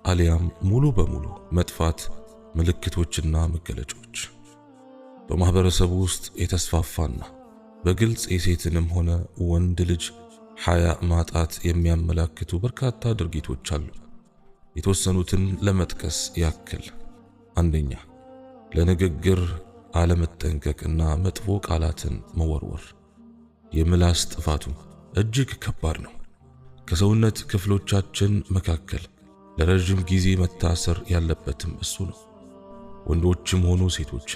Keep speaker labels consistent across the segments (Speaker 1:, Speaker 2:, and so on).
Speaker 1: አሊያም ሙሉ በሙሉ መጥፋት ምልክቶችና መገለጫዎች። በማህበረሰቡ ውስጥ የተስፋፋና በግልጽ የሴትንም ሆነ ወንድ ልጅ ሐያ ማጣት የሚያመላክቱ በርካታ ድርጊቶች አሉ። የተወሰኑትን ለመጥቀስ ያክል፣ አንደኛ፣ ለንግግር አለመጠንቀቅና መጥፎ ቃላትን መወርወር። የምላስ ጥፋቱ እጅግ ከባድ ነው። ከሰውነት ክፍሎቻችን መካከል ለረጅም ጊዜ መታሰር ያለበትም እሱ ነው። ወንዶችም ሆኑ ሴቶች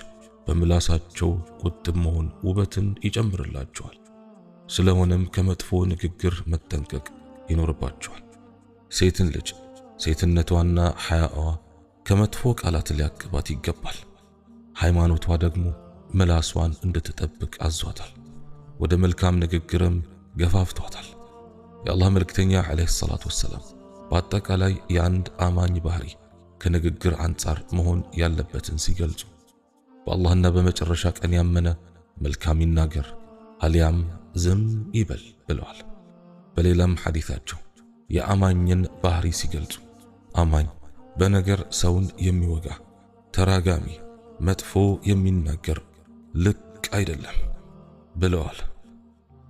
Speaker 1: በምላሳቸው ቁጥብ መሆን ውበትን ይጨምርላቸዋል። ስለሆነም ከመጥፎ ንግግር መጠንቀቅ ይኖርባቸዋል። ሴትን ልጅ ሴትነቷና ሐያዋ ከመጥፎ ቃላት ሊያቅባት ይገባል። ሃይማኖቷ ደግሞ ምላሷን እንድትጠብቅ አዟታል። ወደ መልካም ንግግርም ገፋፍቷታል። የአላህ መልእክተኛ ዓለይሂ ሰላቱ ወሰላም በአጠቃላይ የአንድ አማኝ ባህሪ ከንግግር አንጻር መሆን ያለበትን ሲገልጹ በአላህና በመጨረሻ ቀን ያመነ መልካም ይናገር አሊያም ዝም ይበል ብለዋል። በሌላም ሐዲታቸው የአማኝን ባህሪ ሲገልጹ አማኝ በነገር ሰውን የሚወጋ ተራጋሚ፣ መጥፎ የሚናገር ልቅ አይደለም ብለዋል።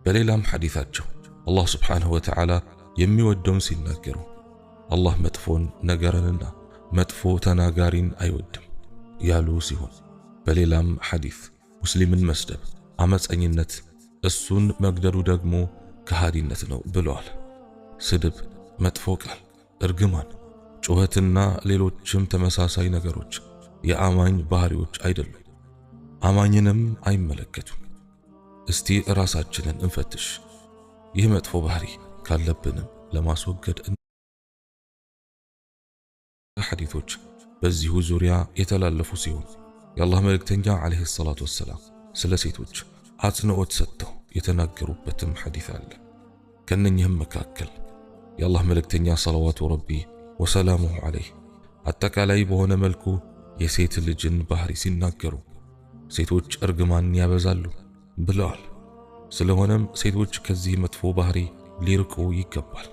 Speaker 1: በሌላም ሐዲታቸው አላህ ስብሓንሁ ወተዓላ የሚወደውን ሲናገሩ አላህ መጥፎን ነገርንና መጥፎ ተናጋሪን አይወድም ያሉ ሲሆን፣ በሌላም ሐዲት ሙስሊምን መስደብ አመፀኝነት፣ እሱን መግደሉ ደግሞ ከሃዲነት ነው ብለዋል። ስድብ፣ መጥፎ ቃል፣ እርግማን፣ ጩኸትና ሌሎችም ተመሳሳይ ነገሮች የአማኝ ባህሪዎች አይደሉም፣ አማኝንም አይመለከቱም። እስቲ ራሳችንን እንፈትሽ። ይህ መጥፎ ባህሪ ካለብንም ለማስወገድ ሐዲቶች በዚሁ ዙሪያ የተላለፉ ሲሆን የአላህ መልእክተኛ ዓለይሂ ሰላቱ ወሰላም ስለ ሴቶች አጽንዖት ሰጥተው የተናገሩበትም ሐዲት አለ። ከነኚህም መካከል የአላህ መልእክተኛ ሰለዋቱ ረቢ ወሰላሙሁ ዓለይህ አጠቃላይ በሆነ መልኩ የሴት ልጅን ባህሪ ሲናገሩ ሴቶች እርግማን ያበዛሉ ብለዋል። ስለሆነም ሴቶች ከዚህ መጥፎ ባህሪ ሊርቁ ይገባል።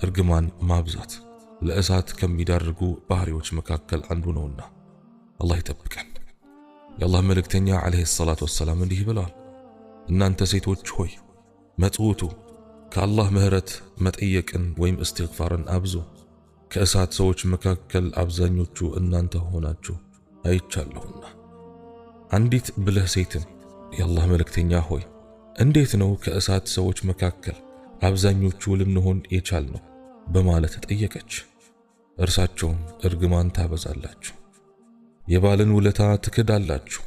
Speaker 1: እርግማን ማብዛት ለእሳት ከሚዳርጉ ባህሪዎች መካከል አንዱ ነውና አላህ ይጠብቀን። የአላህ መልእክተኛ ዓለይሂ ሰላቱ ወሰላም እንዲህ ብለዋል፣ እናንተ ሴቶች ሆይ መጽውቱ፣ ከአላህ ምህረት መጠየቅን ወይም እስትግፋርን አብዙ። ከእሳት ሰዎች መካከል አብዛኞቹ እናንተ ሆናችሁ አይቻለሁና። አንዲት ብልህ ሴትም የአላህ መልእክተኛ ሆይ እንዴት ነው ከእሳት ሰዎች መካከል አብዛኞቹ ልንሆን የቻልነው በማለት ጠየቀች። እርሳቸውም እርግማን ታበዛላችሁ፣ የባልን ውለታ ትክዳላችሁ፣